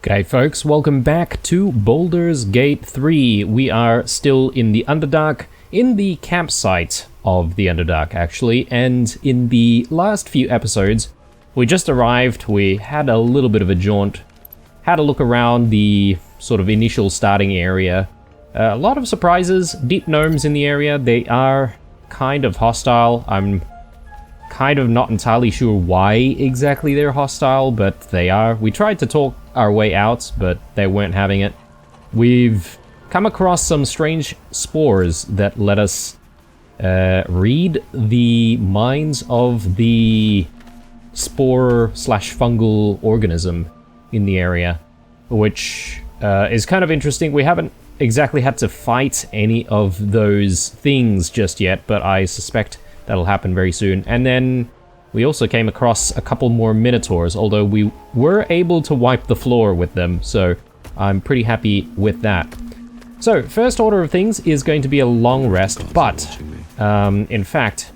Okay folks, welcome back to Baldur's Gate 3. We are still in the Underdark, in the campsite of the Underdark actually, and in the last few episodes we just arrived, we had a little bit of a jaunt, had a look around the sort of initial starting area. A lot of surprises, deep gnomes in the area. They are kind of hostile. I'm kind of not entirely sure why exactly they're hostile, but they are. We tried to talk our way out, but they weren't having it. We've come across some strange spores that let us read the minds of the spore slash fungal organism in the area, which is kind of interesting. We haven't exactly had to fight any of those things just yet, but I suspect that'll happen very soon. And then we also came across a couple more minotaurs, although we were able to wipe the floor with them, so I'm pretty happy with that. So, first order of things is going to be a long rest, but in fact,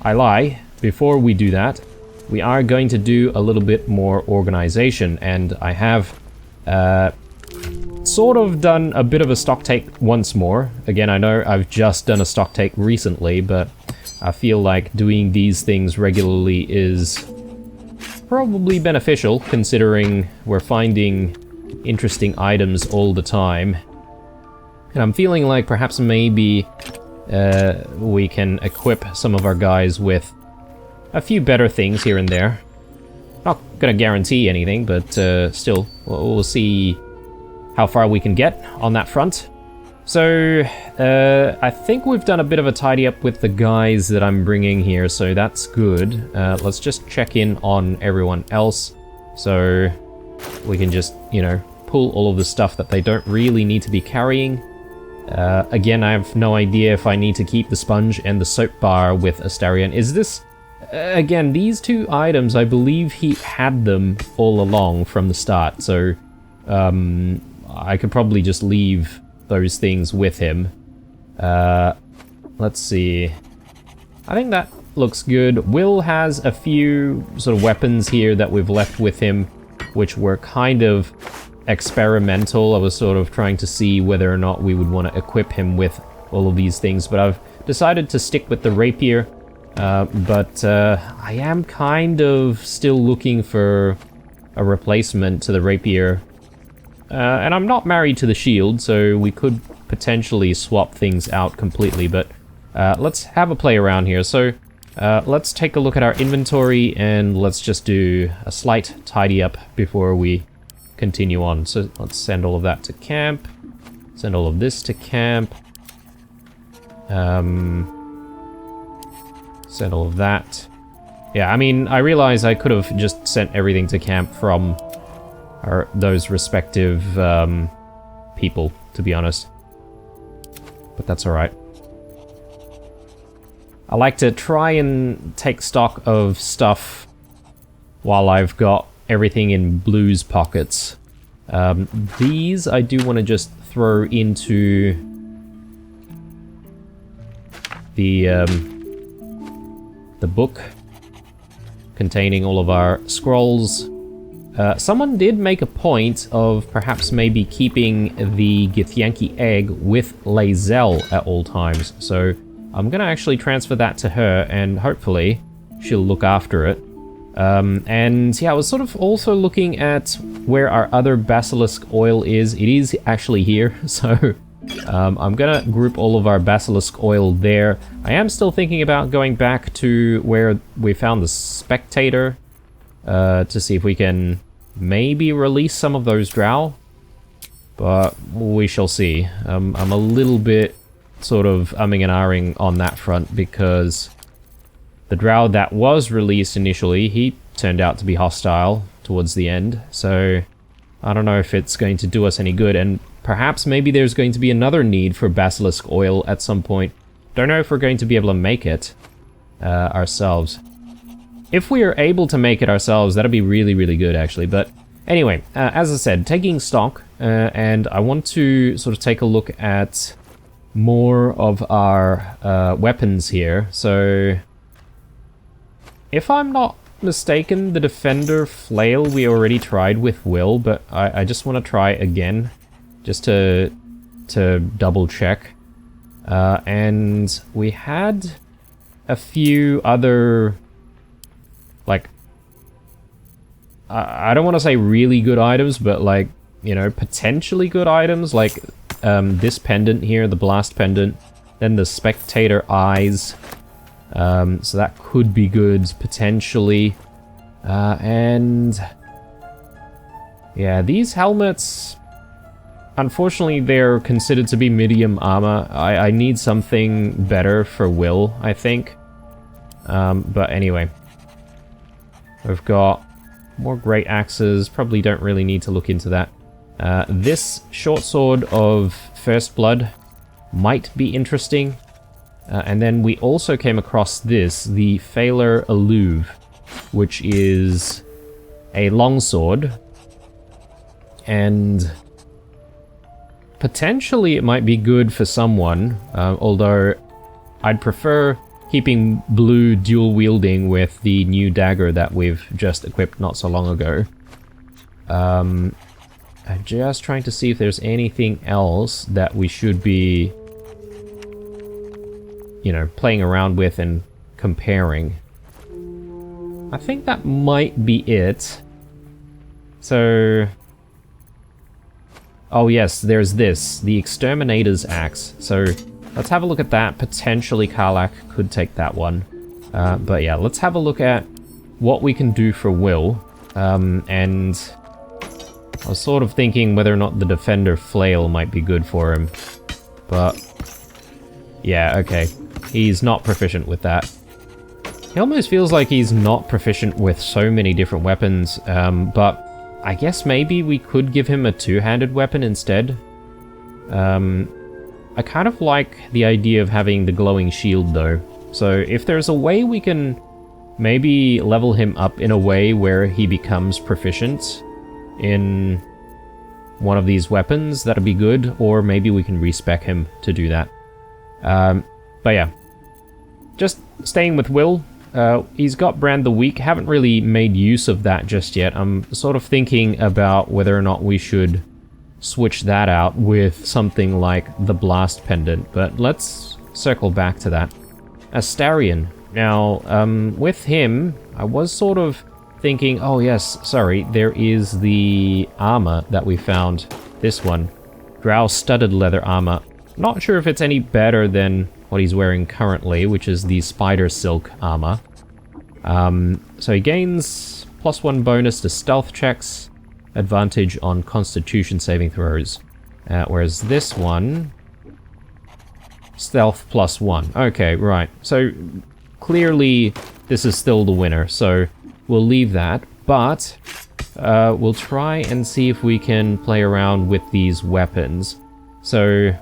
I lie. Before we do that, we are going to do a little bit more organization, and I have sort of done a bit of a stock take once more. Again, I know I've just done a stock take recently, but I feel like doing these things regularly is probably beneficial, considering we're finding interesting items all the time. And I'm feeling like perhaps maybe we can equip some of our guys with a few better things here and there. Not gonna guarantee anything, but still, we'll see how far we can get on that front. So, I think we've done a bit of a tidy up with the guys that I'm bringing here, so that's good. Let's just check in on everyone else, so we can just, you know, pull all of the stuff that they don't really need to be carrying. Again, I have no idea if I need to keep the sponge and the soap bar with Astarion. Is this... again, these two items, I believe he had them all along from the start, so I could probably just leave those things with him. Let's see. I think that looks good. Will has a few sort of weapons here that we've left with him, which were kind of experimental. I was sort of trying to see whether or not we would want to equip him with all of these things, but I've decided to stick with the rapier. But I am kind of still looking for a replacement to the rapier. And I'm not married to the shield, so we could potentially swap things out completely, but let's have a play around here. So let's take a look at our inventory, and let's just do a slight tidy up before we continue on. So let's send all of that to camp, send all of this to camp, send all of that. Yeah, I mean, I realize I could have just sent everything to camp from those respective people, to be honest. But that's alright. I like to try and take stock of stuff while I've got everything in Blue's pockets. These I do want to just throw into the book containing all of our scrolls. Someone did make a point of perhaps maybe keeping the Githyanki egg with Lae'zel at all times, so I'm gonna actually transfer that to her, and hopefully she'll look after it. And yeah, I was sort of also looking at where our other basilisk oil is. It is actually here, so I'm gonna group all of our basilisk oil there. I am still thinking about going back to where we found the spectator, to see if we can maybe release some of those drow, but we shall see. I'm a little bit sort of umming and ahhing on that front, because the drow that was released initially, he turned out to be hostile towards the end, so I don't know if it's going to do us any good, and perhaps maybe there's going to be another need for basilisk oil at some point. Don't know if we're going to be able to make it ourselves. If we are able to make it ourselves, that'd be really, really good, actually. But anyway, as I said, taking stock, and I want to sort of take a look at more of our weapons here. So, if I'm not mistaken, the Defender Flail we already tried with Will, but I just want to try again, just to double check. And we had a few other, like, I don't want to say really good items, but like, you know, potentially good items, like this pendant here, the Blast Pendant, then the Spectator Eyes, so that could be good, potentially, and yeah, these helmets, unfortunately, they're considered to be medium armor. I need something better for Will, I think, but anyway, we've got more great axes, probably don't really need to look into that. This short sword of First Blood might be interesting. And then we also came across this, the Phalar Alluve, which is a longsword. And potentially it might be good for someone, although I'd prefer keeping blue dual wielding with the new dagger that we've just equipped not so long ago. I'm just trying to see if there's anything else that we should be, you know, playing around with and comparing. I think that might be it. So, oh yes, there's this, the Exterminator's Axe. So let's have a look at that. Potentially Karlach could take that one. But yeah, let's have a look at what we can do for Will. And I was sort of thinking whether or not the Defender Flail might be good for him. But yeah, okay. He's not proficient with that. He almost feels like he's not proficient with so many different weapons, but I guess maybe we could give him a two-handed weapon instead. I kind of like the idea of having the glowing shield though. So if there's a way we can maybe level him up in a way where he becomes proficient in one of these weapons, that'd be good, or maybe we can respec him to do that. But yeah, just staying with Will. He's got Brand the Weak. Haven't really made use of that just yet. I'm sort of thinking about whether or not we should switch that out with something like the Blast Pendant, but let's circle back to that. Astarion. Now, with him, I was sort of thinking, oh yes, sorry, there is the armor that we found. This one. Drow Studded Leather Armor. Not sure if it's any better than what he's wearing currently, which is the Spider Silk armor. So he gains +1 bonus to stealth checks, advantage on Constitution saving throws. Whereas this one, stealth +1. Okay, right. So clearly this is still the winner, so we'll leave that. But we'll try and see if we can play around with these weapons. So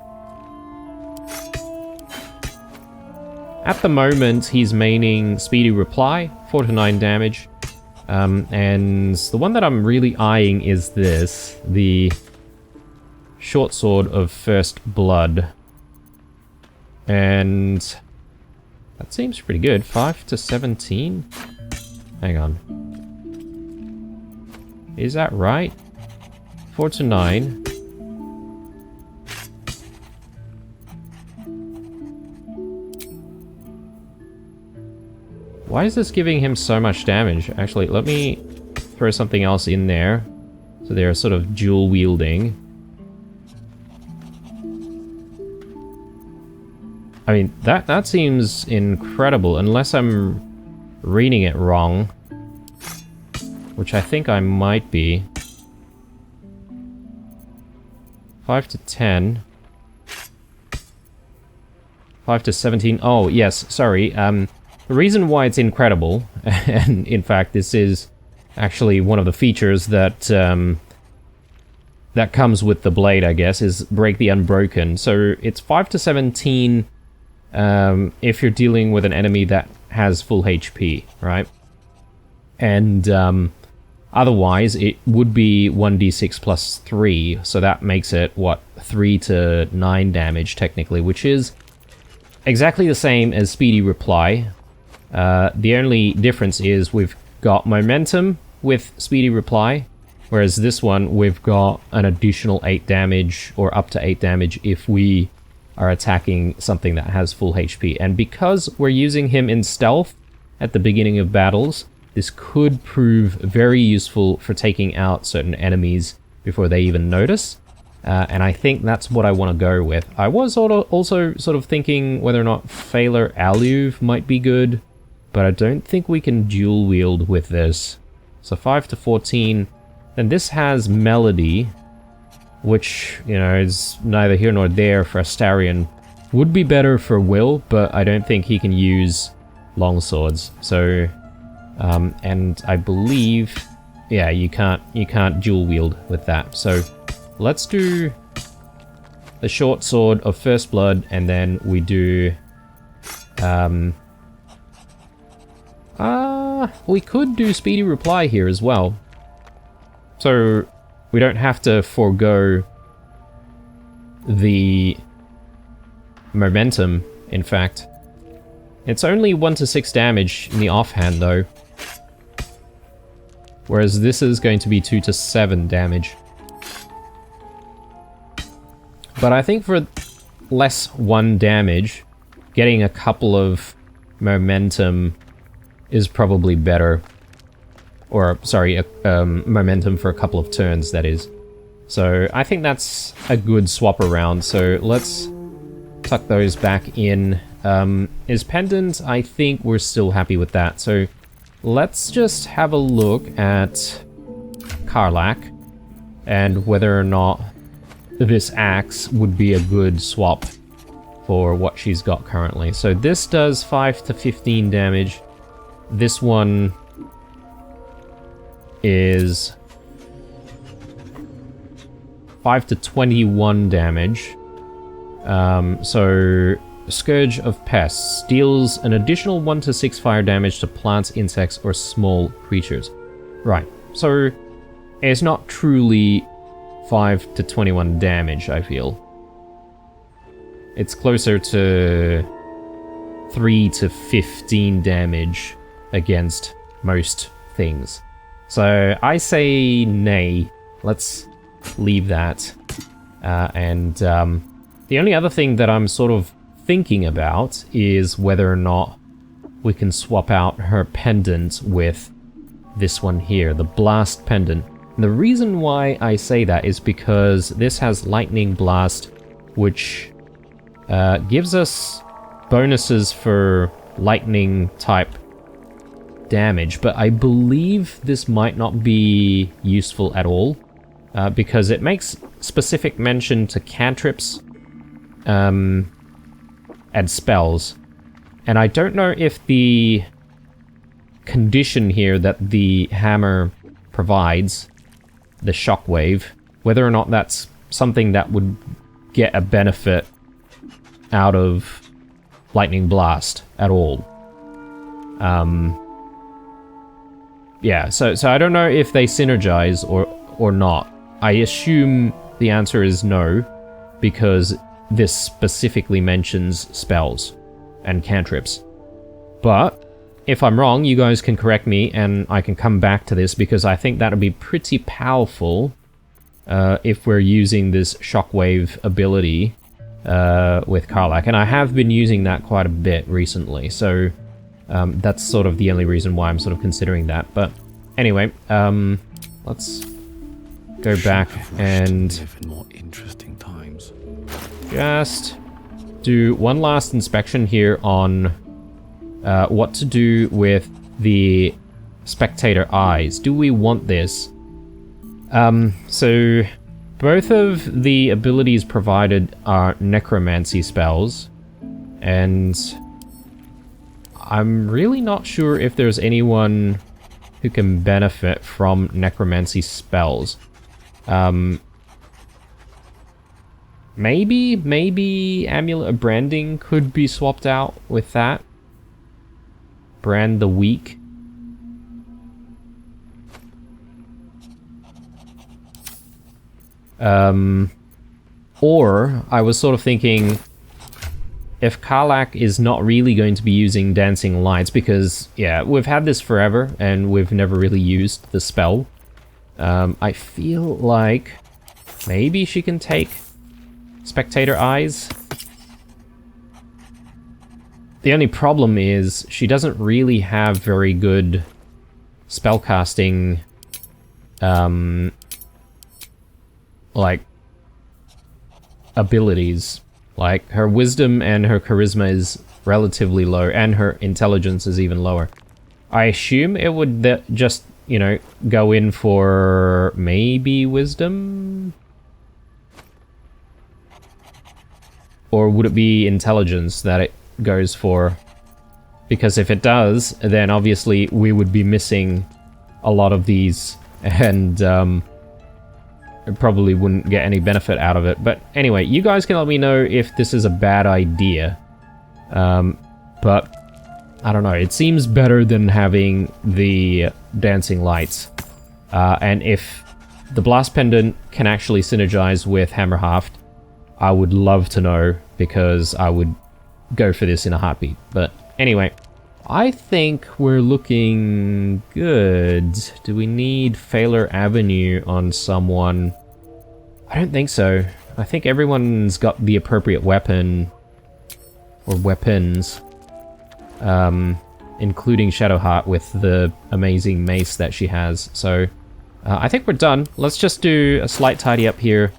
at the moment, he's maining Speedy Reply, 4 to 9 damage. And the one that I'm really eyeing is this, the Short Sword of First Blood. And that seems pretty good. 5 to 17? Hang on. Is that right? 4 to 9. Why is this giving him so much damage? Actually, let me throw something else in there. So they're sort of dual wielding. I mean, that seems incredible, unless I'm reading it wrong. Which I think I might be. 5 to 10. 5 to 17. Oh, yes, sorry. The reason why it's incredible, and in fact this is actually one of the features that that comes with the blade, I guess, is Break the Unbroken. So it's 5 to 17 if you're dealing with an enemy that has full HP, right? And otherwise it would be 1d6 plus 3, so that makes it, what, 3 to 9 damage technically, which is exactly the same as Speedy Reply. The only difference is we've got momentum with speedy reply, whereas this one we've got an additional 8 damage, or up to 8 damage if we are attacking something that has full HP. And because we're using him in stealth at the beginning of battles, this could prove very useful for taking out certain enemies before they even notice. And I think that's what I want to go with. I was also sort of thinking whether or not Phalar Aluve might be good, but I don't think we can dual wield with this. So 5 to 14. Then this has Melody, which, you know, is neither here nor there for Astarion. Would be better for Will, but I don't think he can use longswords. So, and I believe, yeah, you can't dual wield with that. So let's do the short sword of First Blood, and then we do, we could do speedy reply here as well. So we don't have to forego the momentum, in fact. It's only 1 to 6 damage in the offhand though, whereas this is going to be 2 to 7 damage. But I think for less 1 damage, getting a couple of momentum is probably better. Or, sorry, momentum for a couple of turns, that is. So I think that's a good swap around. So let's tuck those back in. Is Pendant? I think we're still happy with that. So let's just have a look at Karlach and whether or not this axe would be a good swap for what she's got currently. So this does 5 to 15 damage. This one is 5 to 21 damage. So Scourge of Pests deals an additional 1 to 6 fire damage to plants, insects, or small creatures. Right, so it's not truly 5 to 21 damage, I feel. It's closer to 3 to 15 damage against most things. So I say nay. Let's leave that. The only other thing that I'm sort of thinking about is whether or not we can swap out her pendant with this one here, the Blast Pendant. And the reason why I say that is because this has Lightning Blast, which gives us bonuses for lightning type damage, but I believe this might not be useful at all, because it makes specific mention to cantrips and spells, and I don't know if the condition here that the hammer provides, the shockwave, whether or not that's something that would get a benefit out of Lightning Blast at all. Yeah, so I don't know if they synergize or not. I assume the answer is no, because this specifically mentions spells and cantrips. But if I'm wrong, you guys can correct me and I can come back to this, because I think that would be pretty powerful if we're using this shockwave ability with Karlach. And I have been using that quite a bit recently, so that's sort of the only reason why I'm sort of considering that. But anyway, let's go back and live in more interesting times. Just do one last inspection here on what to do with the spectator eyes. Do we want this? So both of the abilities provided are necromancy spells, and I'm really not sure if there's anyone who can benefit from necromancy spells. Maybe Amulet of Branding could be swapped out with that. Brand the Weak. Or I was sort of thinking if Karlach is not really going to be using dancing lights, because, yeah, we've had this forever and we've never really used the spell, I feel like maybe she can take spectator eyes. The only problem is she doesn't really have very good spellcasting, like, abilities. Like, her wisdom and her charisma is relatively low, and her intelligence is even lower. I assume it would just, you know, go in for maybe wisdom? Or would it be intelligence that it goes for? Because if it does, then obviously we would be missing a lot of these, and probably wouldn't get any benefit out of it. But anyway, you guys can let me know if this is a bad idea. But I don't know, it seems better than having the dancing lights. And if the Blast Pendant can actually synergize with Hammerhaft, I would love to know, because I would go for this in a heartbeat. But anyway, I think we're looking good. Do we need Phalar Avenue on someone? I don't think so. I think everyone's got the appropriate weapon, or weapons, including Shadowheart with the amazing mace that she has. So I think we're done. Let's just do a slight tidy up here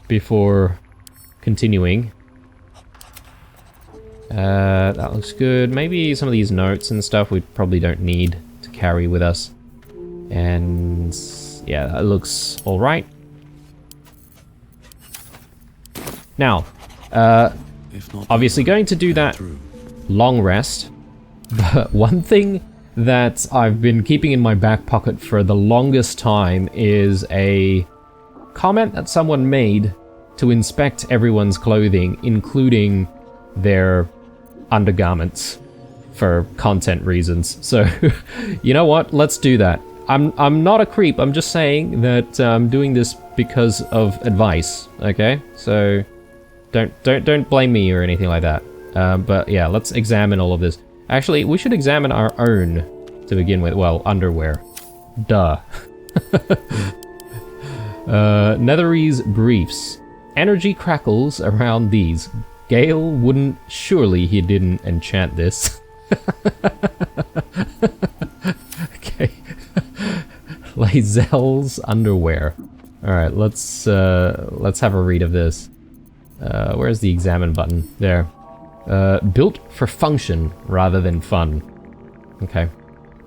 before continuing. That looks good. Maybe some of these notes and stuff we probably don't need to carry with us. And yeah, that looks alright. Now, obviously going to do that long rest, but one thing that I've been keeping in my back pocket for the longest time is a comment that someone made to inspect everyone's clothing, including their undergarments, for content reasons. So, you know what? Let's do that. I'm not a creep. I'm just saying that I'm doing this because of advice. Okay, so don't blame me or anything like that. But yeah, let's examine all of this. Actually, we should examine our own to begin with. Well, underwear. Duh. Netherese briefs. Energy crackles around these. Gale wouldn't, surely he didn't enchant this. Okay. Lae'zel's underwear. Alright, let's have a read of this. Where's the examine button? There. Built for function rather than fun. Okay.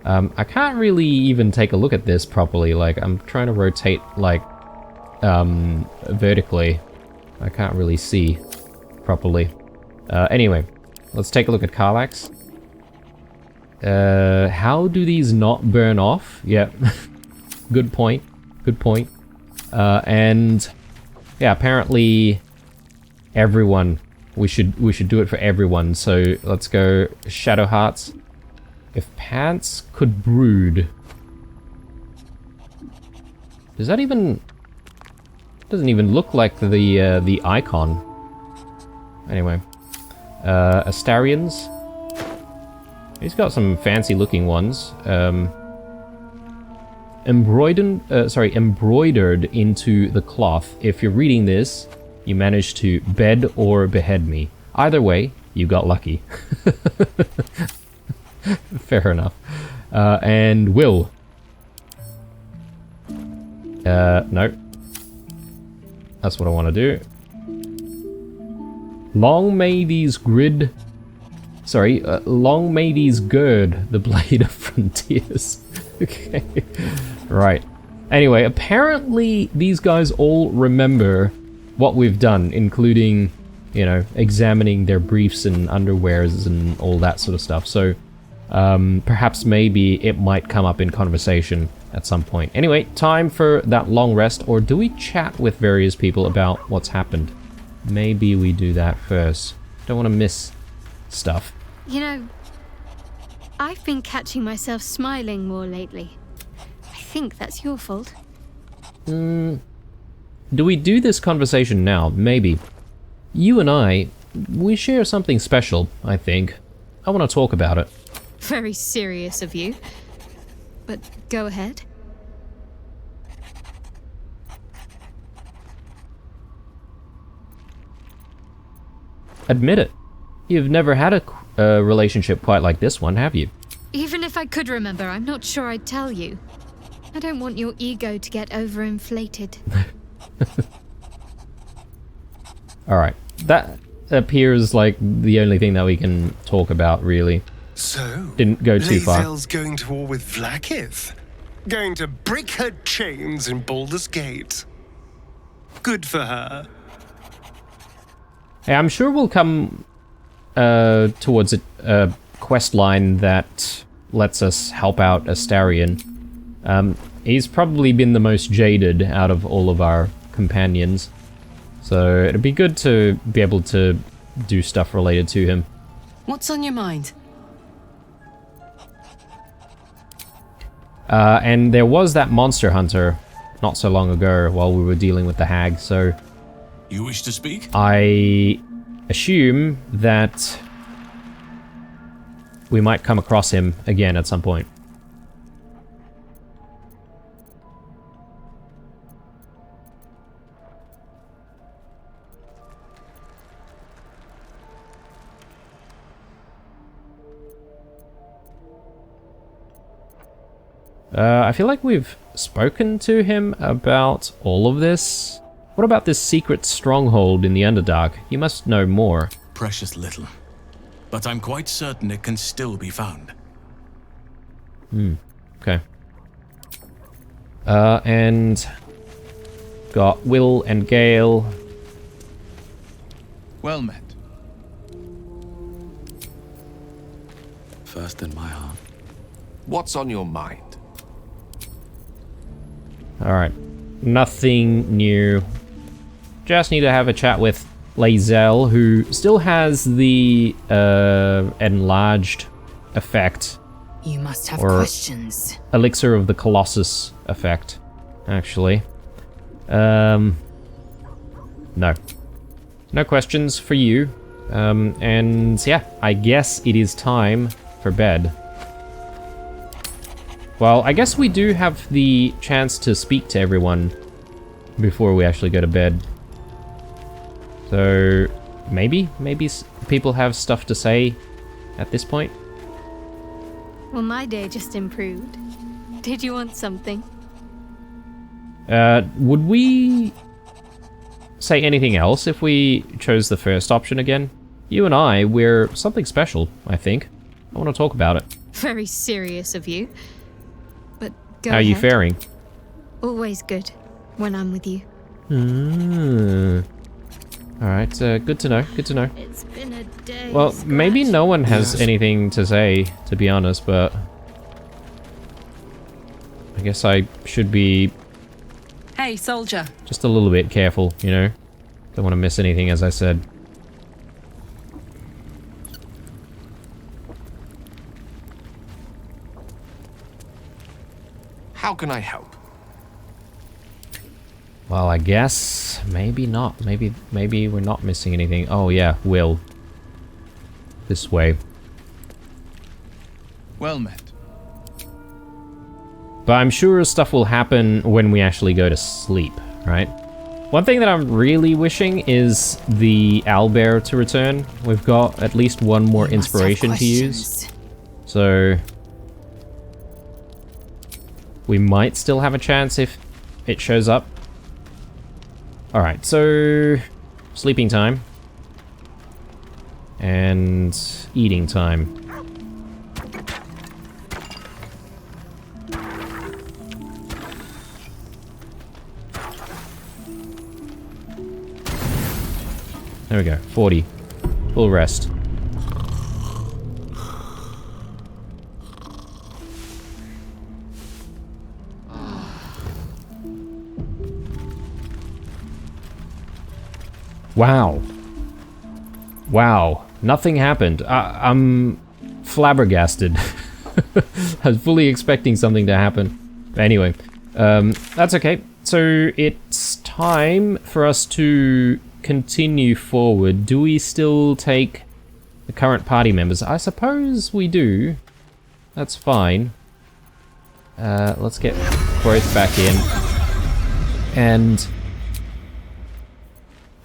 I can't really even take a look at this properly. Like, I'm trying to rotate, like, vertically. I can't really see properly. Anyway, let's take a look at Karlach's. How do these not burn off? Yeah, good point. Good point. And yeah, apparently everyone. We should do it for everyone. So let's go Shadowhearts. If pants could brood, does that even? Doesn't even look like the icon. Anyway, Astarians. He's got some fancy looking ones. Embroidered into the cloth. If you're reading this, you managed to bed or behead me. Either way, you got lucky. Fair enough. And Will. No. That's what I want to do. Long may these long may these gird the blade of frontiers. Okay. Right. Anyway, apparently these guys all remember what we've done, including, you know, examining their briefs and underwears and all that sort of stuff. So, perhaps maybe it might come up in conversation at some point. Anyway, time for that long rest, or do we chat with various people about what's happened? Maybe we do that first. Don't want to miss stuff. You know, I've been catching myself smiling more lately. I think that's your fault. Do we do this conversation now? Maybe. You and I we share something special, I think. I want to talk about it. Very serious of you. But go ahead. Admit it. You've never had a relationship quite like this one, have you? Even if I could remember, I'm not sure I'd tell you. I don't want your ego to get overinflated. Alright, that appears like the only thing that we can talk about, really. So, Didn't go too far. Lae'zel's going to war with Vlaakith? Going to break her chains in Baldur's Gate? Good for her. Hey, I'm sure we'll come towards a quest line that lets us help out Astarion. He's probably been the most jaded out of all of our companions. So it'd be good to be able to do stuff related to him. What's on your mind? And there was that monster hunter not so long ago while we were dealing with the hag, so You wish to speak? I assume that we might come across him again at some point. I feel like we've spoken to him about all of this. What about this secret stronghold in the Underdark? You must know more. Precious little. But I'm quite certain it can still be found. Okay. And got Will and Gale. Well met. First in my heart. What's on your mind? Alright. Nothing new. Just need to have a chat with Lae'zel, who still has the enlarged effect. You must have Or- questions. Elixir of the Colossus effect, actually. No. No questions for you. And yeah, I guess it is time for bed. Well, I guess we do have the chance to speak to everyone before we actually go to bed. So maybe people have stuff to say at this point. Well, my day just improved. Did you want something? Would we say anything else if we chose the first option again? You and I, we're something special, I think. I want to talk about it. Very serious of you. But go How are you ahead. faring? Always good when I'm with you. Alright, good to know, good to know. It's been a day. Well, maybe no one has Yes. anything to say, to be honest, but I guess I should be Hey, soldier. just a little bit careful, you know? Don't want to miss anything, as I said. How can I help? Well, I guess maybe not. Maybe we're not missing anything. Oh yeah, Will. This way. Well met. But I'm sure stuff will happen when we actually go to sleep, right? One thing that I'm really wishing is the owlbear to return. We've got at least one more You must have inspiration to use. questions. So we might still have a chance if it shows up. Alright, so sleeping time. And eating time. There we go, 40. Full rest. Wow. Wow. Nothing happened. I'm flabbergasted. I was fully expecting something to happen. But anyway, that's okay. So it's time for us to continue forward, do we still take the current party members? I suppose we do. That's fine. Let's get Growth back in. And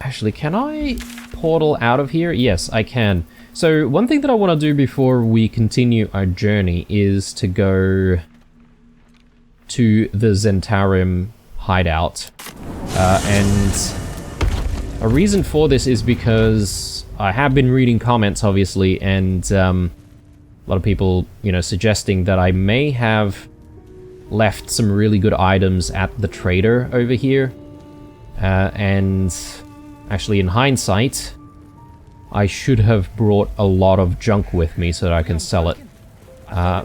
actually, can I portal out of here? Yes, I can. So one thing that I want to do before we continue our journey is to go to the Zentarim hideout. And a reason for this is because I have been reading comments, obviously, and a lot of people, you know, suggesting that I may have left some really good items at the trader over here. And actually, in hindsight, I should have brought a lot of junk with me so that I can sell it.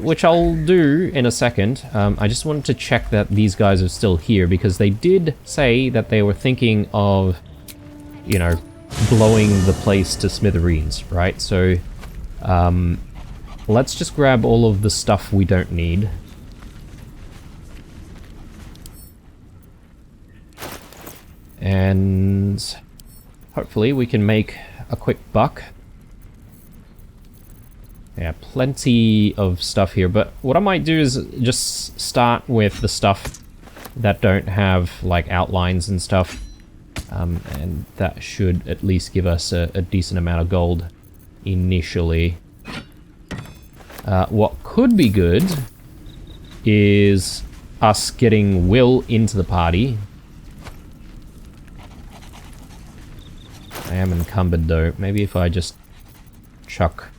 Which I'll do in a second. I just wanted to check that these guys are still here, because they did say that they were thinking of, you know, blowing the place to smithereens, right? So, let's just grab all of the stuff we don't need. And hopefully we can make a quick buck. Yeah, plenty of stuff here, but what I might do is just start with the stuff that don't have, like, outlines and stuff. And that should at least give us a decent amount of gold initially. What could be good is us getting Will into the party. I am encumbered though. Maybe if I just chuck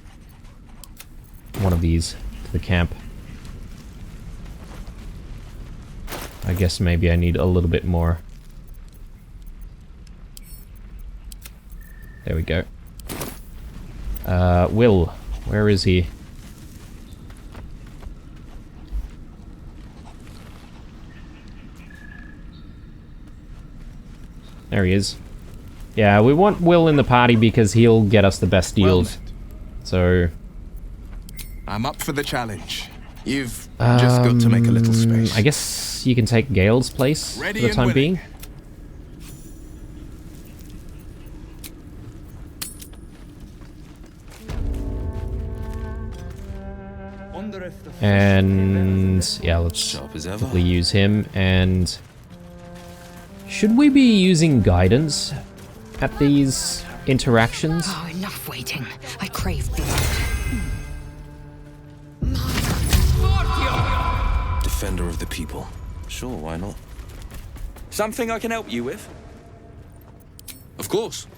one of these to the camp. I guess maybe I need a little bit more. There we go. Will, where is he? There he is. Yeah, we want Will in the party because he'll get us the best deals. So I'm up for the challenge. You've just got to make a little space. I guess you can take Gale's place for the time being. And yeah, let's quickly use him. And should we be using guidance at these interactions? Oh, enough waiting. I crave blood. Defender of the people. Sure, why not? Something I can help you with? Of course.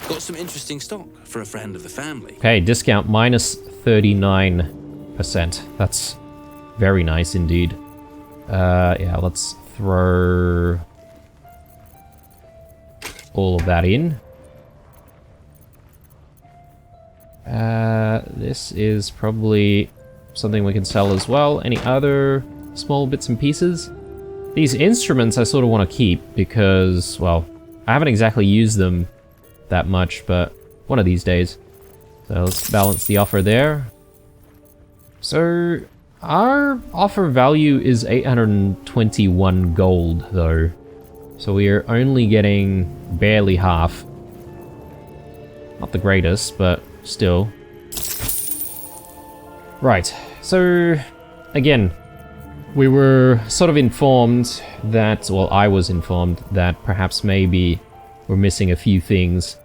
Got some interesting stock for a friend of the family. Okay, discount minus 39%. That's very nice indeed. Yeah, let's throw all of that in. This is probably something we can sell as well. Any other small bits and pieces? These instruments I sort of want to keep because, well, I haven't exactly used them that much, but one of these days. So let's balance the offer there. So our offer value is 821 gold though. So we are only getting barely half. Not the greatest, but still. Right, so again, we were sort of informed that, well, I was informed that perhaps maybe we're missing a few things,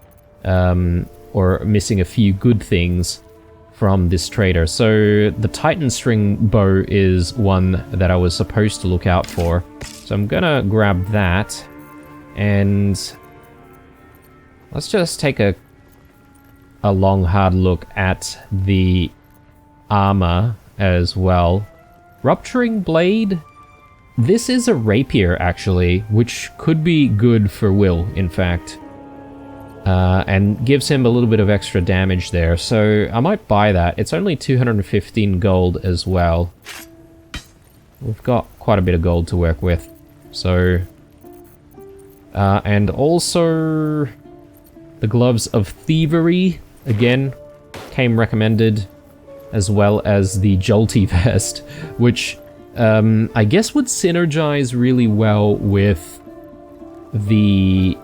or missing a few good things from this trader. So the Titan string bow is one that I was supposed to look out for. So I'm gonna grab that, and let's just take a long hard look at the armor as well. Rupturing blade. This is a rapier actually, which could be good for Will, in fact. And gives him a little bit of extra damage there, so I might buy that. It's only 215 gold as well. We've got quite a bit of gold to work with. So, and also the gloves of thievery, again, came recommended, as well as the jolty vest, which I guess would synergize really well with the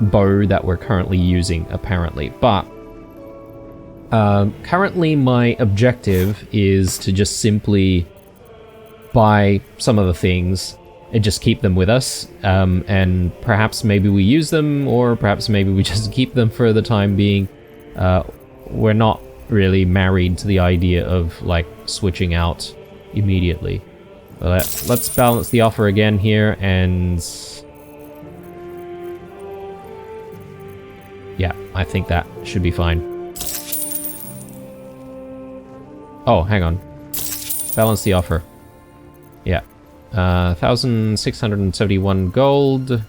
bow that we're currently using, apparently. But currently my objective is to just simply buy some of the things and just keep them with us, and perhaps maybe we use them, or perhaps maybe we just keep them for the time being. We're not really married to the idea of like switching out immediately. But let's balance the offer again here, and yeah, I think that should be fine. Oh, hang on. Balance the offer. Yeah. 1,671 gold.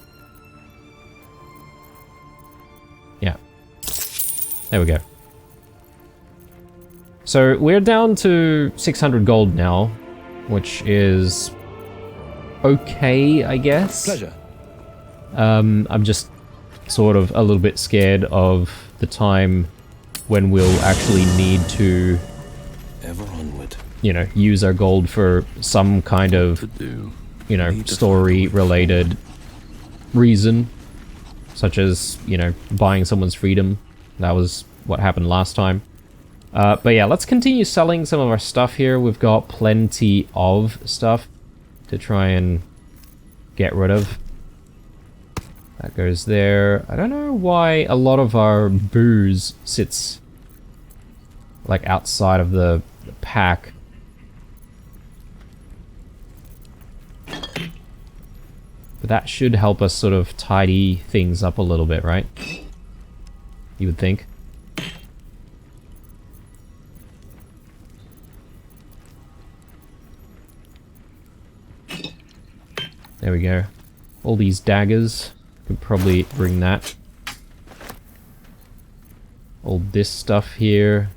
Yeah. There we go. So we're down to 600 gold now, which is okay, I guess. Pleasure. I'm just sort of a little bit scared of the time when we'll actually need to, Ever onward. you know, use our gold for some kind of, you know, story-related reason, such as, you know, buying someone's freedom. That was what happened last time. But yeah, let's continue selling some of our stuff here. We've got plenty of stuff to try and get rid of. That goes there. I don't know why a lot of our booze sits like outside of the pack. But that should help us sort of tidy things up a little bit, right? You would think. There we go. All these daggers. Could probably bring that. All this stuff here.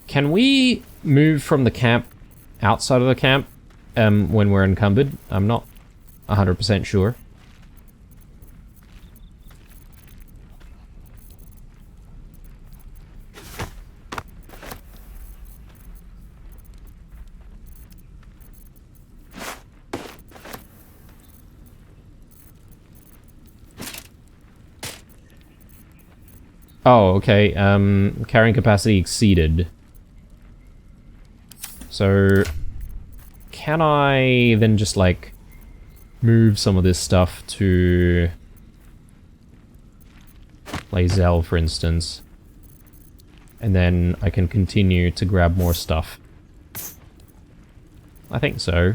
Can we move from the camp outside of the camp when we're encumbered? I'm not 100% sure. Oh, okay. Carrying capacity exceeded. So, can I then just, like, move some of this stuff to Lae'zel, for instance? And then I can continue to grab more stuff. I think so.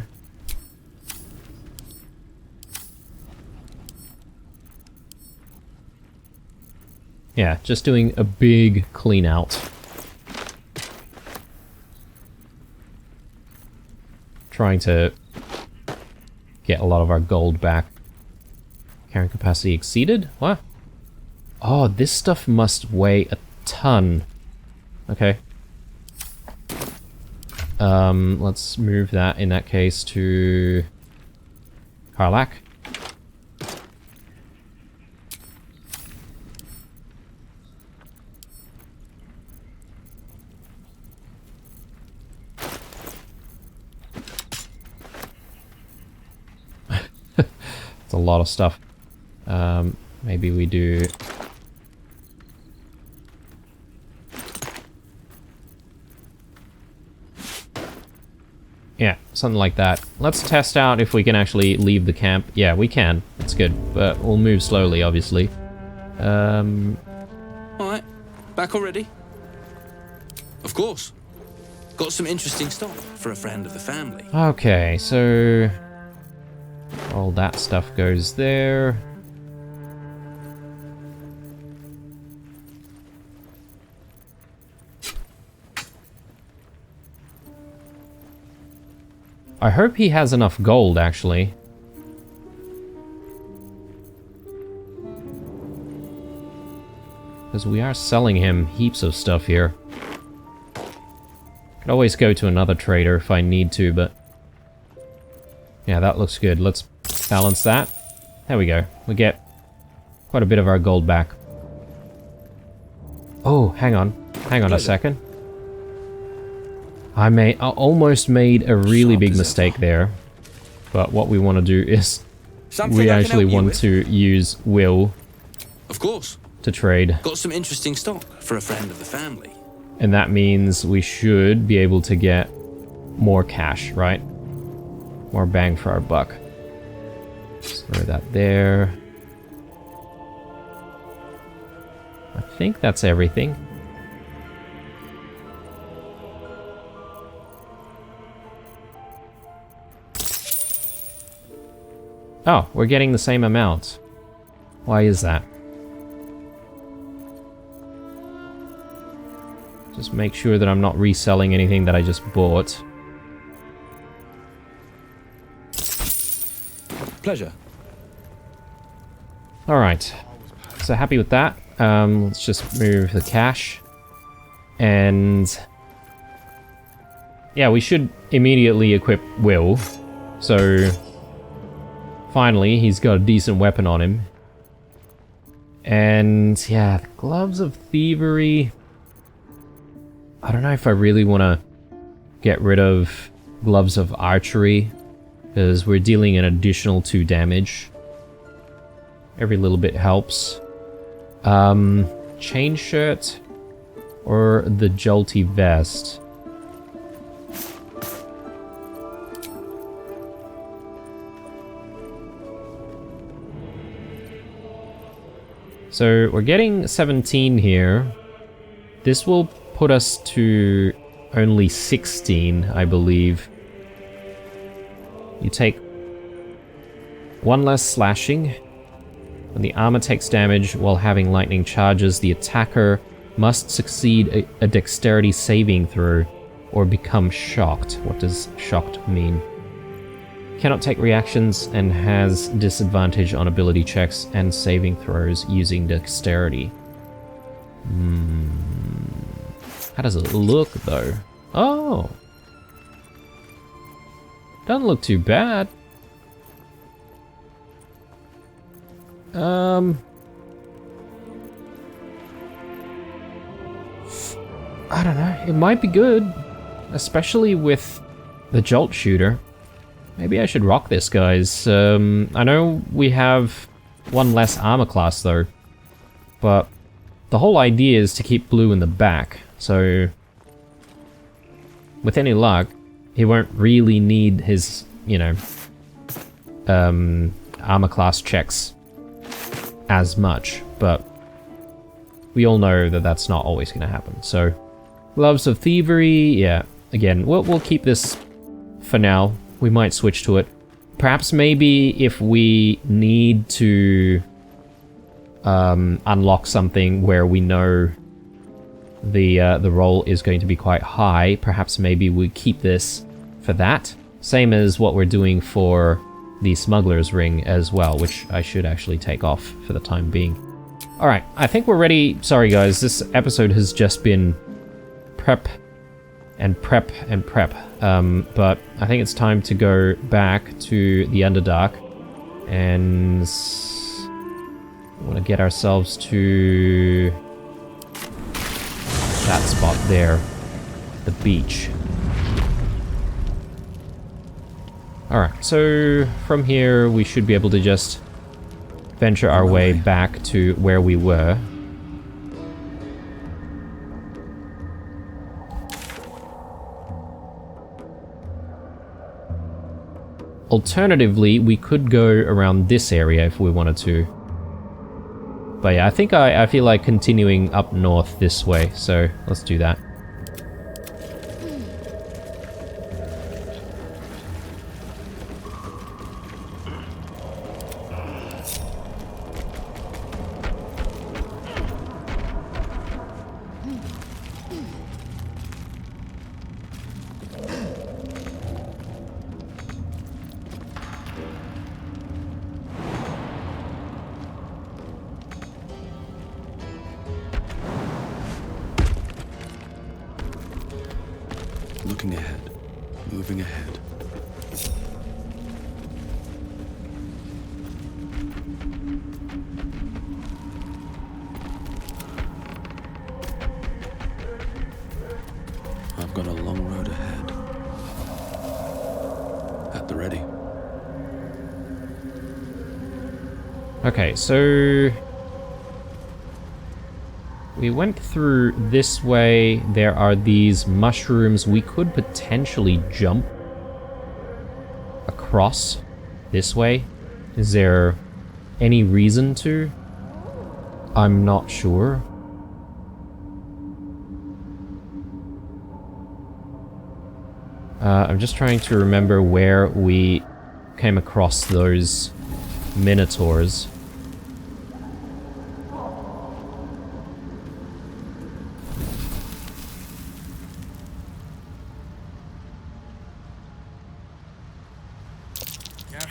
Yeah, just doing a big clean out. Trying to get a lot of our gold back. Carrying capacity exceeded? What? Oh, this stuff must weigh a ton. Okay. Let's move that in that case to Karlak. It's a lot of stuff. Maybe we do... Yeah, something like that. Let's test out if we can actually leave the camp. Yeah, we can. That's good. But we'll move slowly, obviously. Alright, back already? Of course. Got some interesting stock for a friend of the family. Okay, so... all that stuff goes there. I hope he has enough gold, actually. Because we are selling him heaps of stuff here. Could always go to another trader if I need to, but... yeah, that looks good. Let's balance that. There we go. We get quite a bit of our gold back. Oh, hang on. Hang on a second. I almost made a really big mistake there. But what we want to do is... we actually want to use Will... Of course. ...to trade. Got some interesting stock for a friend of the family. And that means we should be able to get more cash, right? More bang for our buck. Throw that there. I think that's everything. Oh, we're getting the same amount. Why is that? Just make sure that I'm not reselling anything that I just bought. Pleasure. Alright. So happy with that. Let's just move the cash. And... yeah, we should immediately equip Will. So... finally, he's got a decent weapon on him. And yeah, the Gloves of Thievery... I don't know if I really want to get rid of Gloves of Archery, because we're dealing an additional 2 damage. Every little bit helps. Chain Shirt or the Jolty Vest? So we're getting 17 here. This will put us to only 16, I believe. You take 1 less slashing. When the armor takes damage while having lightning charges, the attacker must succeed a dexterity saving throw or become shocked. What does shocked mean? Cannot take reactions and has disadvantage on ability checks and saving throws using dexterity. How does it look, though? Oh! Doesn't look too bad. I don't know. It might be good. Especially with the Jolt Shooter. Maybe I should rock this, guys. I know we have 1 less armor class, though. But the whole idea is to keep Blue in the back. So, with any luck, he won't really need his, you know, armor class checks as much. But we all know that that's not always going to happen. So, Gloves of Thievery, yeah. Again, we'll keep this for now. We might switch to it. Perhaps maybe if we need to unlock something where we know the roll is going to be quite high, perhaps maybe we keep this for that. Same as what we're doing for the Smuggler's Ring as well, which I should actually take off for the time being. Alright, I think we're ready. Sorry guys, this episode has just been prep and prep and prep. But I think it's time to go back to the Underdark and we want to get ourselves to that spot there, the beach. Alright, so from here we should be able to just venture our way back to where we were. Alternatively, we could go around this area if we wanted to. But yeah, I think I feel like continuing up north this way, so let's do that. Looking ahead. Moving ahead. I've got a long road ahead. At the ready. Okay, so we went through this way. There are these mushrooms. We could potentially jump across this way. Is there any reason to? I'm not sure. I'm just trying to remember where we came across those minotaurs. Careful.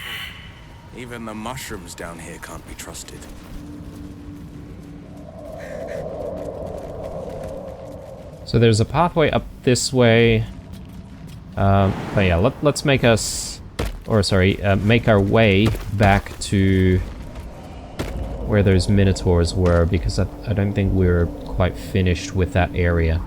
Even the mushrooms down here can't be trusted. So there's a pathway up this way. But yeah, let's make us, or sorry, make our way back to where those minotaurs were, because I don't think we're quite finished with that area.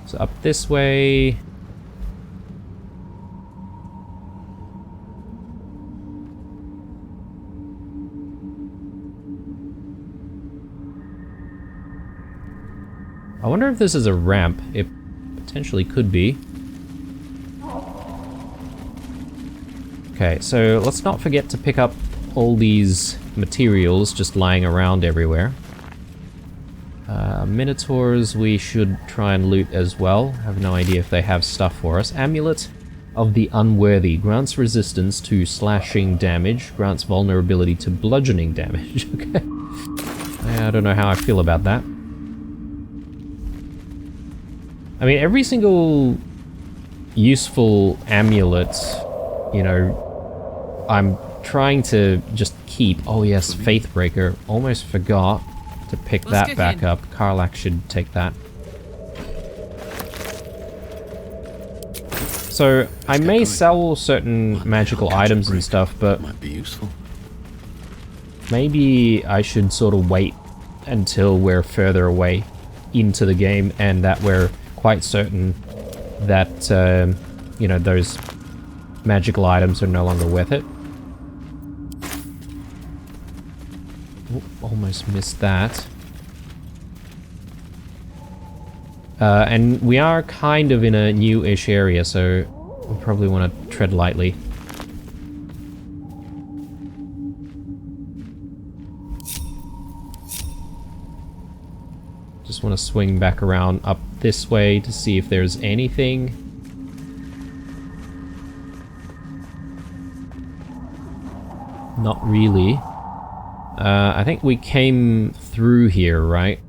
So up this way. I wonder if this is a ramp. It potentially could be. Okay, so let's not forget to pick up all these materials just lying around everywhere. Minotaurs we should try and loot as well. I have no idea if they have stuff for us. Amulet of the Unworthy. Grants resistance to slashing damage. Grants vulnerability to bludgeoning damage. Okay. I don't know how I feel about that. I mean, every single useful amulet, you know, I'm trying to just keep. Oh yes, Faithbreaker. Almost forgot to pick that back up. Karlach should take that. So, I may sell certain magical items and stuff, but might be useful. Maybe I should sort of wait until we're further away into the game and that we're quite certain that, you know, those magical items are no longer worth it. Oop, almost missed that. And we are kind of in a new-ish area, so we probably want to tread lightly. Just want to swing back around up this way to see if there's anything. Not really. I think we came through here, right?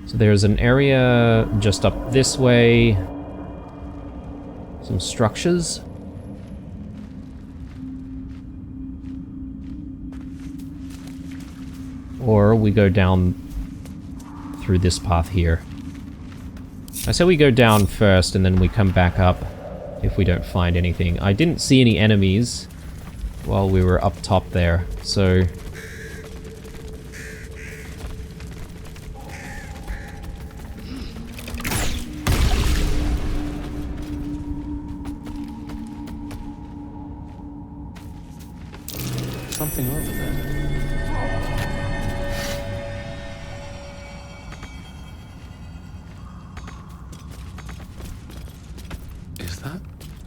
So there's an area just up this way. Some structures. Or we go down through this path here. I say we go down first and then we come back up if we don't find anything. I didn't see any enemies while we were up top there, so... Something over there. Is that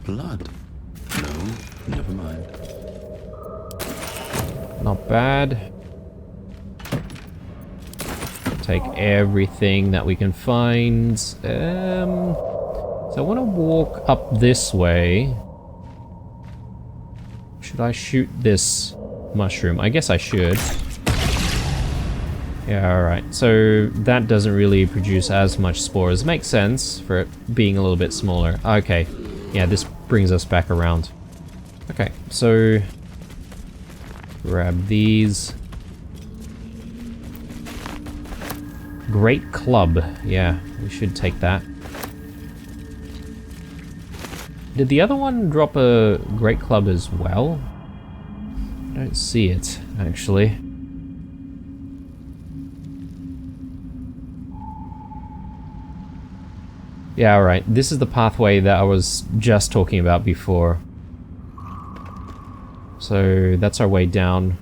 blood? No, never mind. Not bad. Take everything that we can find. So I want to walk up this way. Should I shoot this mushroom? I guess I should. Yeah, alright. So that doesn't really produce as much spores. Makes sense for it being a little bit smaller. Okay. Yeah, this brings us back around. Okay, so grab these. Great club. Yeah, we should take that. Did the other one drop a great club as well? I don't see it, actually. Yeah, alright. This is the pathway that I was just talking about before. So that's our way down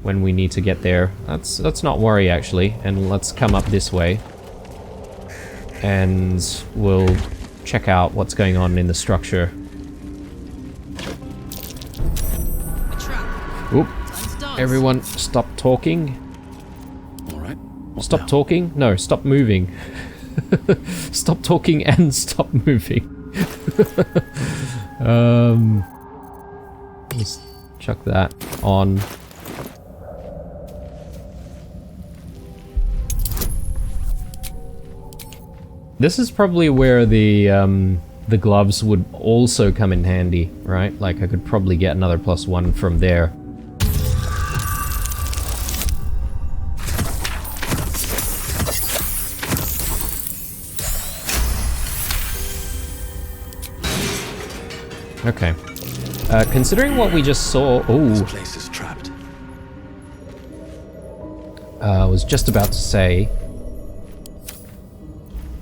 when we need to get there. Let's not worry, actually, and let's come up this way. And we'll check out what's going on in the structure. Oop. Everyone stop talking. Alright. Stop talking? No, stop moving. Stop talking and stop moving. Let's chuck that on. This is probably where the gloves would also come in handy, right? Like I could probably get another +1 from there. Okay. Considering what we just saw... This Oh, place is trapped. I was just about to say...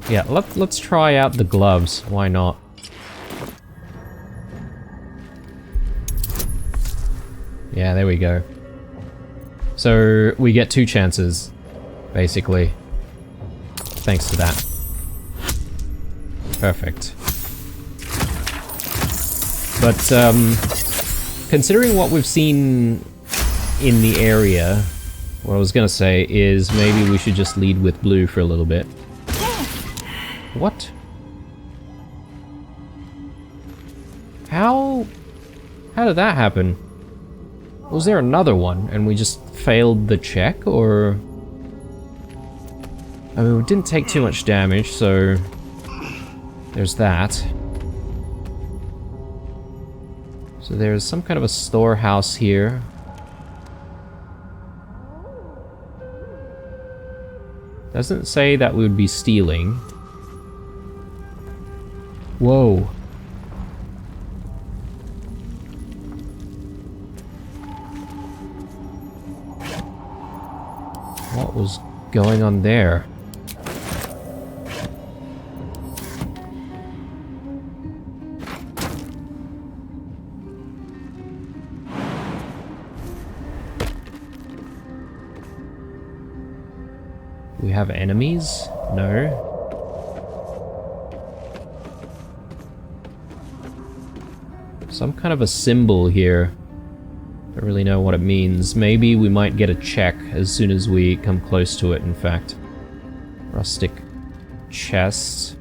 Yeah, let's try out the gloves. Why not? Yeah, there we go. So, we get 2 chances, basically. Thanks to that. Perfect. But, considering what we've seen in the area, what I was gonna say is maybe we should just lead with blue for a little bit. What? How did that happen? Was there another one and we just failed the check, or... I mean, we didn't take too much damage, so... There's that. So there's some kind of a storehouse here. Doesn't say that we would be stealing. Whoa. What was going on there? We have enemies? No. Some kind of a symbol here. Don't really know what it means. Maybe we might get a check as soon as we come close to it, in fact. Rustic chest.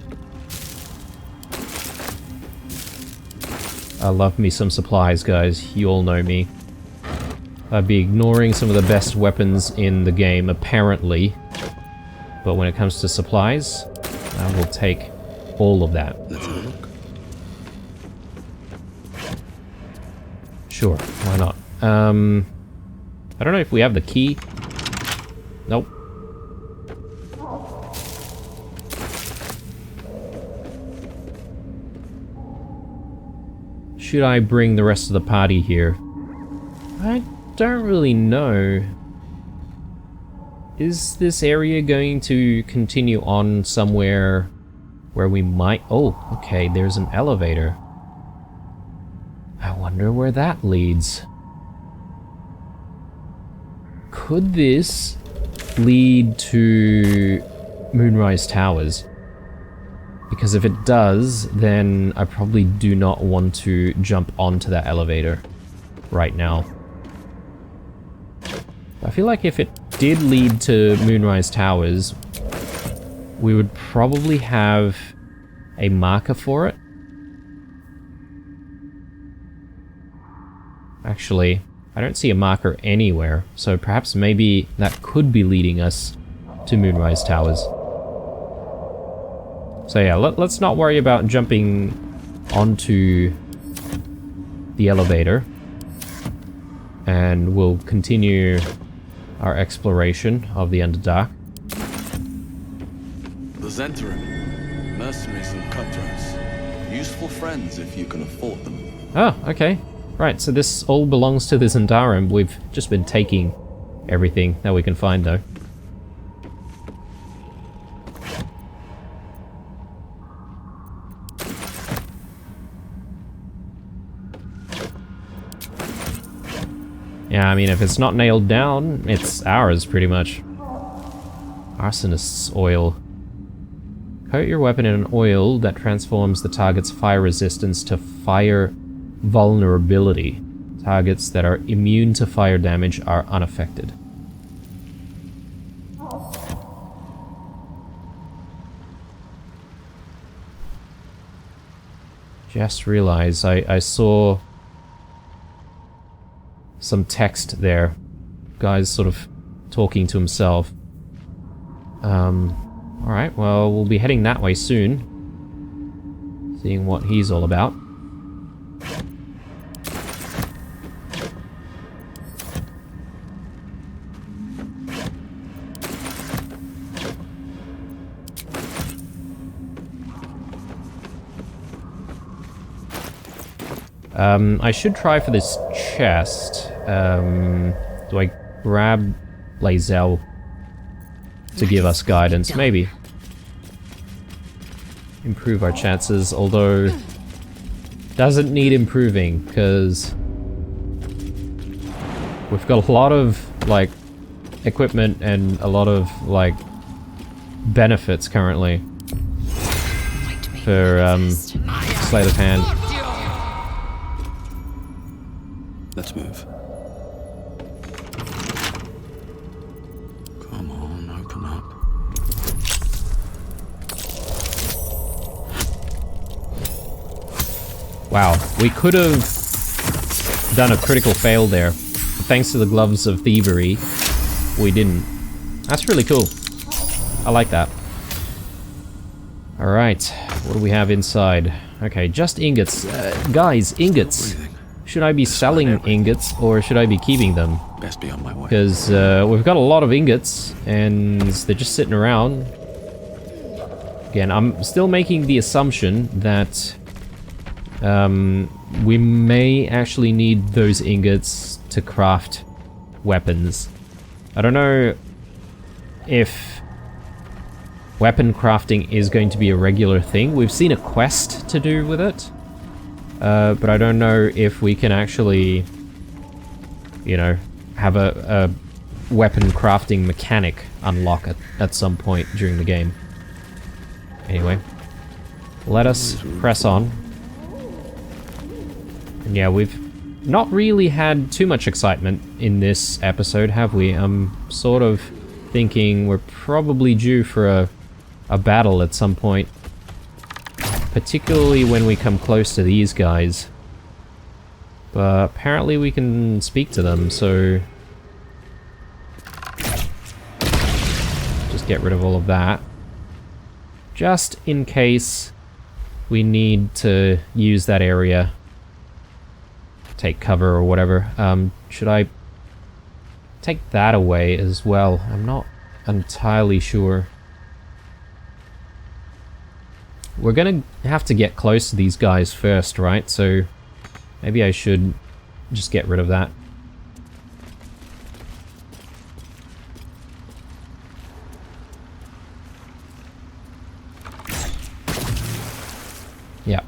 I love me some supplies, guys. You all know me. I'd be ignoring some of the best weapons in the game, apparently. But when it comes to supplies, I will take all of that. Let's have a look. Sure, why not? I don't know if we have the key. Nope. Should I bring the rest of the party here? I don't really know. Is this area going to continue on somewhere where we might... Oh, okay, there's an elevator. I wonder where that leads. Could this lead to Moonrise Towers? Because if it does, then I probably do not want to jump onto that elevator right now. I feel like if it did lead to Moonrise Towers, we would probably have a marker for it. Actually, I don't see a marker anywhere, so perhaps maybe that could be leading us to Moonrise Towers. So yeah, let's not worry about jumping onto the elevator. And we'll continue our exploration of the Underdark. The Zentarim, mercenaries and cutthroats. Useful friends if you can afford them. Oh, okay. Right, so this all belongs to the Zentarim. We've just been taking everything that we can find, though. Yeah, I mean, if it's not nailed down, it's ours, pretty much. Arsonist's oil. Coat your weapon in an oil that transforms the target's fire resistance to fire vulnerability. Targets that are immune to fire damage are unaffected. Just realized I saw some text there. Guy's sort of talking to himself. Alright, well, we'll be heading that way soon. Seeing what he's all about. I should try for this chest. Do I grab Lae'zel to give us guidance? Maybe. Improve our chances, although doesn't need improving, because we've got a lot of, like, equipment and a lot of, like, benefits currently for, Sleight of Hand. Let's move. Come on, open up. Wow, we could have done a critical fail there. Thanks to the gloves of thievery, we didn't. That's really cool. I like that. Alright, what do we have inside? Okay, just ingots. Guys, ingots. Should I be selling ingots, or should I be keeping them? Best be on my way. Because we've got a lot of ingots, and they're just sitting around. Again, I'm still making the assumption that we may actually need those ingots to craft weapons. I don't know if weapon crafting is going to be a regular thing. We've seen a quest to do with it. But I don't know if we can actually, you know, have a weapon crafting mechanic unlock at some point during the game. Anyway, let us press on. And yeah, we've not really had too much excitement in this episode, have we? I'm sort of thinking we're probably due for a battle at some point. Particularly when we come close to these guys. But apparently we can speak to them, so... just get rid of all of that. Just in case we need to use that area. Take cover or whatever. Should I take that away as well? I'm not entirely sure. We're gonna have to get close to these guys first, right? So maybe I should just get rid of that. Yeah.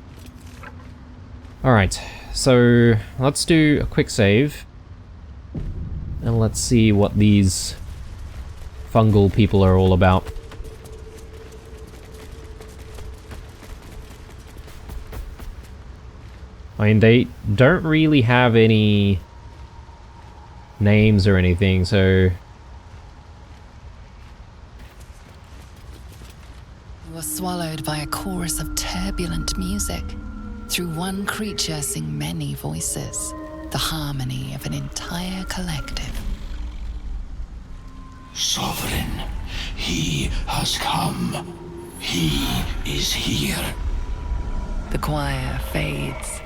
Alright, so let's do a quick save. And let's see what these fungal people are all about. I mean, they don't really have any names or anything, so... You are swallowed by a chorus of turbulent music. Through one creature sing many voices. the harmony of an entire collective. Sovereign, he has come. He is here. The choir fades.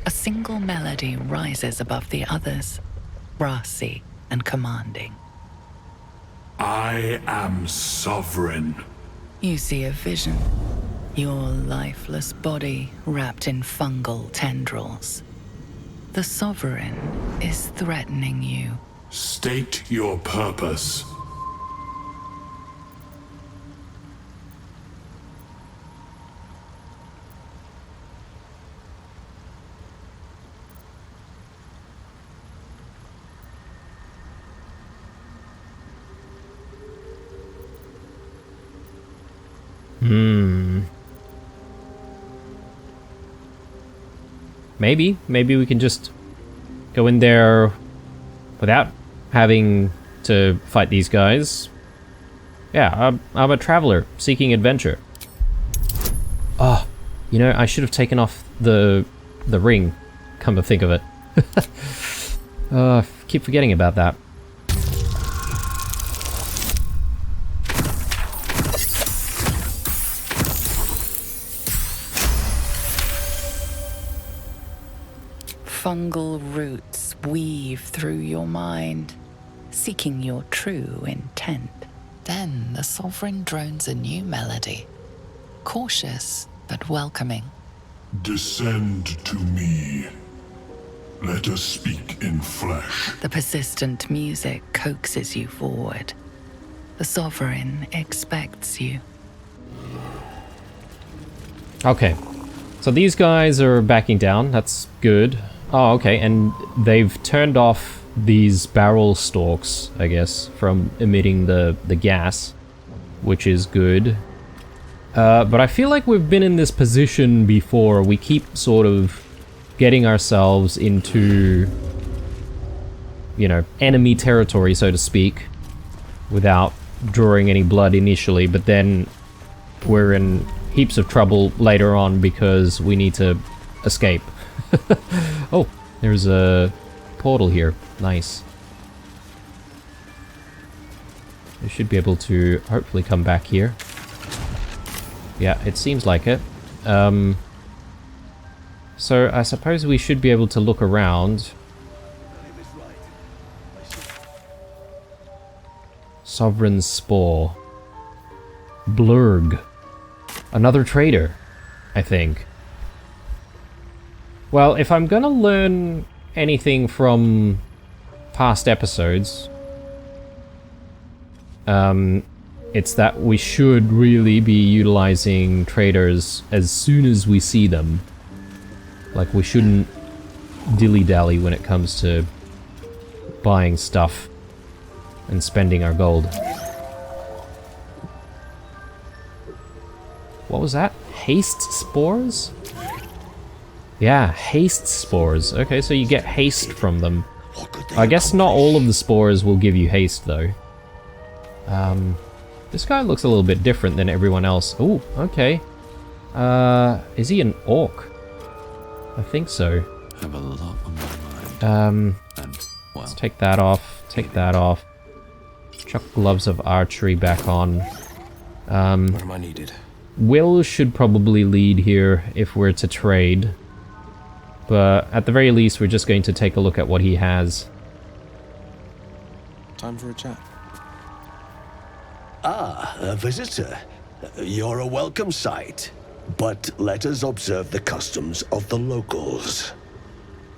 A single melody rises above the others, brassy and commanding. I am sovereign. You see a vision. Your lifeless body wrapped in fungal tendrils. The sovereign is threatening you. State your purpose. Maybe we can just go in there without having to fight these guys. Yeah, I'm a traveler seeking adventure. Oh, you know, I should have taken off the ring, come to think of it. I keep forgetting about that. Fungal roots weave through your mind, seeking your true intent. Then the sovereign drones a new melody, cautious but welcoming. Descend to me. Let us speak in flesh. The persistent music coaxes you forward. The sovereign expects you. Okay, so these guys are backing down, that's good. Oh, okay, and they've turned off these barrel stalks, I guess, from emitting the gas, which is good. But I feel like we've been in this position before. We keep sort of getting ourselves into, you know, enemy territory, so to speak, without drawing any blood initially, but then we're in heaps of trouble later on because we need to escape. Oh, there's a portal here. Nice. We should be able to hopefully come back here. Yeah, it seems like it. So I suppose we should be able to look around. Sovereign Spore. Blurg. Another trader, I think. Well, if I'm gonna learn anything from past episodes, it's that we should really be utilizing traders as soon as we see them. Like, we shouldn't dilly-dally when it comes to buying stuff and spending our gold. What was that? Haste spores? Yeah, haste spores. Okay, so you get haste from them. I guess not all of the spores will give you haste, though. This guy looks a little bit different than everyone else. Oh, okay. Is he an orc? I think so. Have a lot on my mind. Let's take that off. Take that off. Chuck gloves of archery back on. Where am I needed? Will should probably lead here if we're to trade. But at the very least, we're just going to take a look at what he has. Time for a chat. Ah, a visitor. You're a welcome sight. But let us observe the customs of the locals.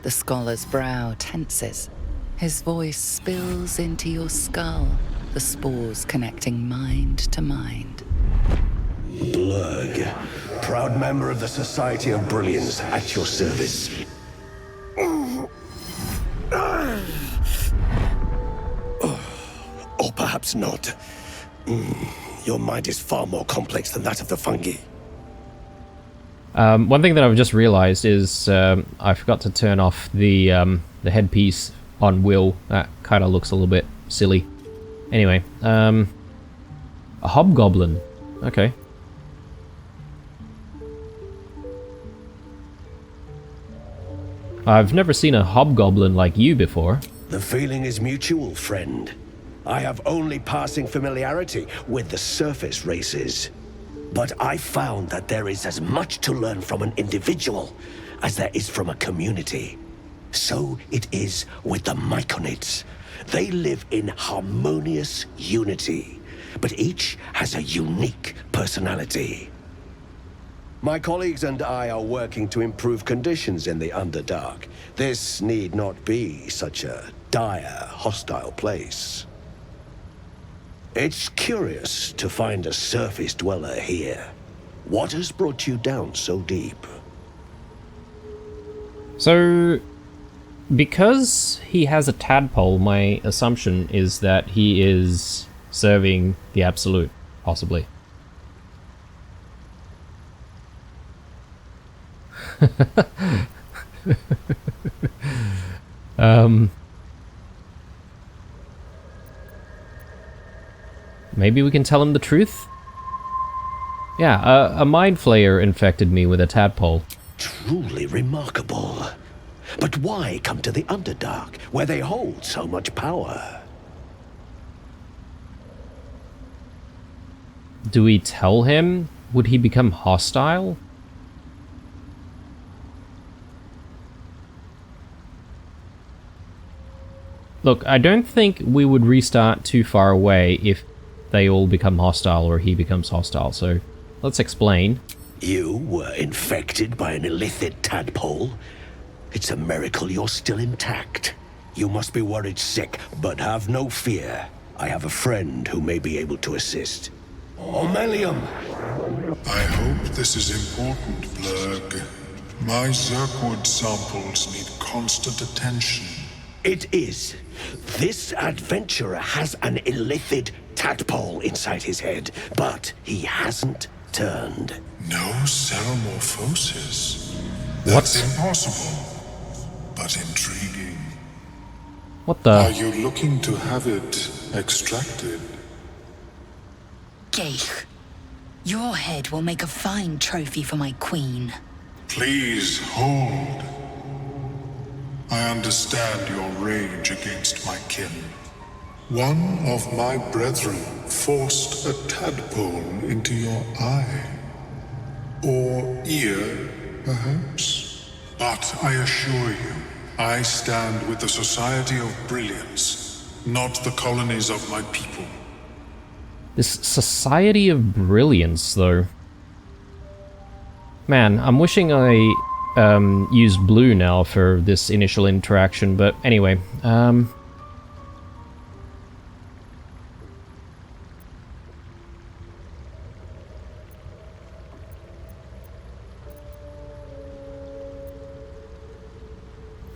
The scholar's brow tenses. His voice spills into your skull, the spores connecting mind to mind. Blurg, proud member of the Society of Brilliance, at your service. Or perhaps not. Your mind is far more complex than that of the fungi. One thing that I've just realized is I forgot to turn off the headpiece on Will. That kind of looks a little bit silly. Anyway, a hobgoblin. Okay. I've never seen a hobgoblin like you before. The feeling is mutual, friend. I have only passing familiarity with the surface races. But I found that there is as much to learn from an individual as there is from a community. So it is with the Myconids. They live in harmonious unity, but each has a unique personality. My colleagues and I are working to improve conditions in the Underdark. This need not be such a dire, hostile place. It's curious to find a surface dweller here. What has brought you down so deep? So, because he has a tadpole, my assumption is that he is serving the Absolute, possibly. Maybe we can tell him the truth? Yeah, a mind flayer infected me with a tadpole. Truly remarkable. But why come to the Underdark, where they hold so much power? Do we tell him? Would he become hostile? Look, I don't think we would restart too far away if they all become hostile or he becomes hostile, so let's explain. You were infected by an illicit tadpole? It's a miracle you're still intact. You must be worried sick, but have no fear. I have a friend who may be able to assist. Omelium! I hope this is important, Blurg. My Zerkwood samples need constant attention. It is. This adventurer has an illithid tadpole inside his head, but he hasn't turned. No ceremorphosis. That's impossible, but intriguing. What the? Are you looking to have it extracted? Geich, your head will make a fine trophy for my queen. Please hold. I understand your rage against my kin. One of my brethren forced a tadpole into your eye. Or ear, perhaps? But I assure you, I stand with the Society of Brilliance, not the colonies of my people. This Society of Brilliance, though. Man, I'm wishing I used blue now for this initial interaction, but anyway, the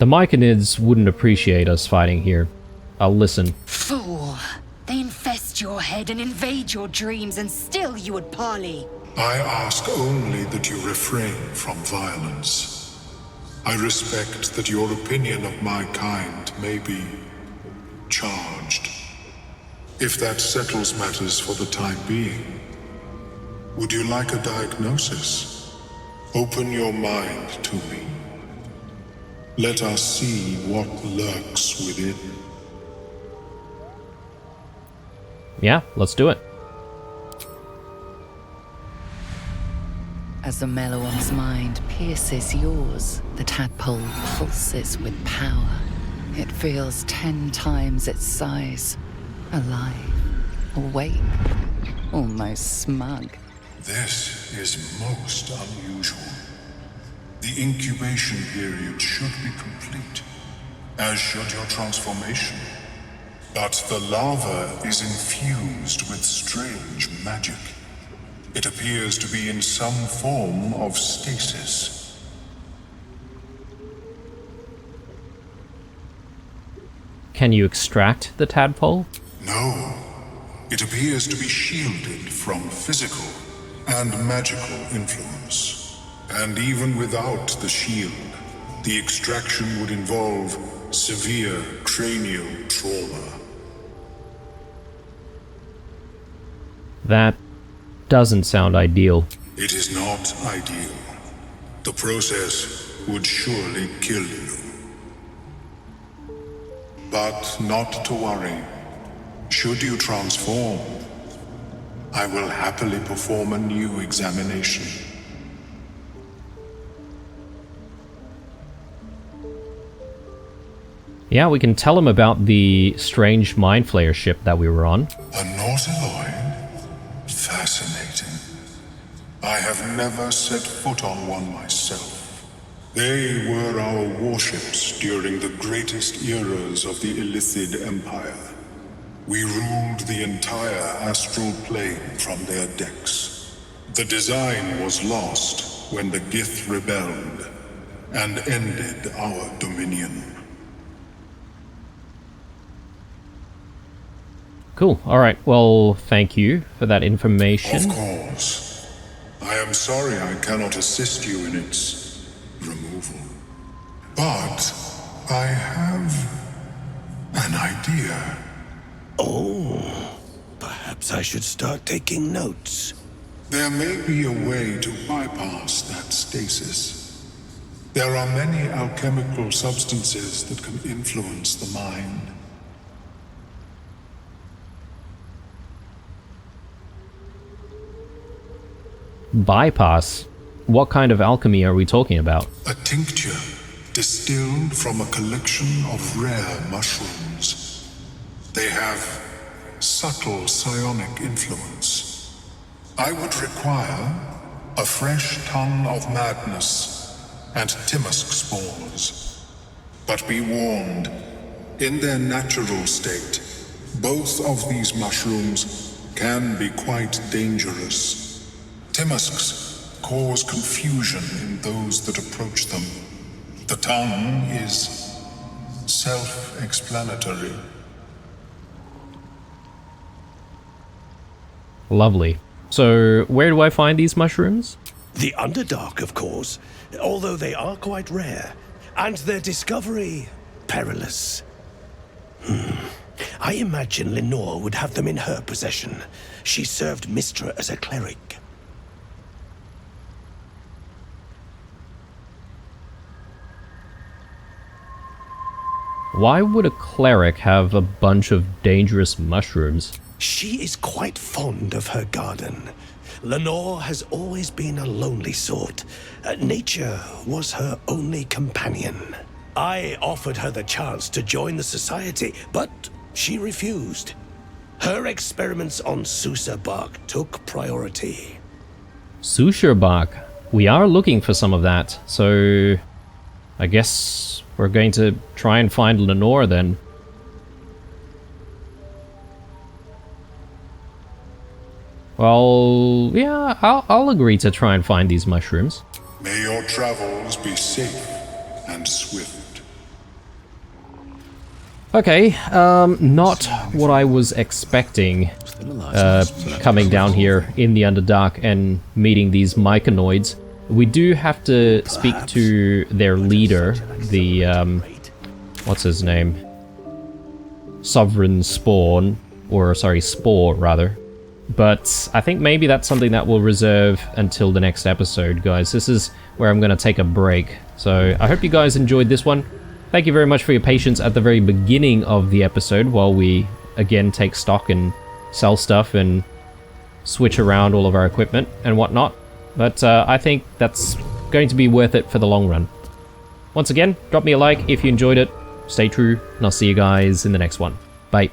Myconids wouldn't appreciate us fighting here. I'll listen. Fool! They infest your head and invade your dreams, and still you would parley. I ask only that you refrain from violence. I respect that your opinion of my kind may be charged. If that settles matters for the time being, would you like a diagnosis? Open your mind to me. Let us see what lurks within. Yeah, let's do it. As the Meloam's mind pierces yours, the tadpole pulses with power. It feels 10 times its size. Alive, awake, almost smug. This is most unusual. The incubation period should be complete, as should your transformation. But the larva is infused with strange magic. It appears to be in some form of stasis. Can you extract the tadpole? No. It appears to be shielded from physical and magical influence. And even without the shield, the extraction would involve severe cranial trauma. That doesn't sound ideal. It is not ideal. The process would surely kill you. But not to worry. Should you transform, I will happily perform a new examination. Yeah, we can tell him about the strange Mind Flayer ship that we were on. A Nautiloid? Fascinating. I have never set foot on one myself. They were our warships during the greatest eras of the Illithid Empire. We ruled the entire astral plane from their decks. The design was lost when the Gith rebelled and ended our dominion. Cool. Alright, well, thank you for that information. Of course. I am sorry I cannot assist you in its removal. But I have an idea. Oh, perhaps I should start taking notes. There may be a way to bypass that stasis. There are many alchemical substances that can influence the mind. Bypass? What kind of alchemy are we talking about? A tincture distilled from a collection of rare mushrooms. They have subtle psionic influence. I would require a fresh ton of madness and Timusk spores. But be warned, in their natural state, both of these mushrooms can be quite dangerous. Timusks cause confusion in those that approach them. The tongue is self-explanatory. Lovely. So, where do I find these mushrooms? The Underdark, of course, although they are quite rare, and their discovery perilous. I imagine Lenore would have them in her possession. She served Mystra as a cleric. Why would a cleric have a bunch of dangerous mushrooms? She is quite fond of her garden. Lenore has always been a lonely sort. Nature was her only companion. I offered her the chance to join the society, but she refused. Her experiments on Susa bark took priority. Susa bark? We are looking for some of that, so I guess we're going to try and find Lenore then. Well, yeah, I'll agree to try and find these mushrooms. May your travels be safe and swift. Okay, not what I was expecting, coming down here in the Underdark and meeting these myconoids. We do have to speak to their leader, the, what's his name? Sovereign Spawn, or sorry, Spore, rather. But I think maybe that's something that we'll reserve until the next episode, guys. This is where I'm going to take a break. So I hope you guys enjoyed this one. Thank you very much for your patience at the very beginning of the episode while we, again, take stock and sell stuff and switch around all of our equipment and whatnot. But I think that's going to be worth it for the long run. Once again, drop me a like if you enjoyed it. Stay true, and I'll see you guys in the next one. Bye.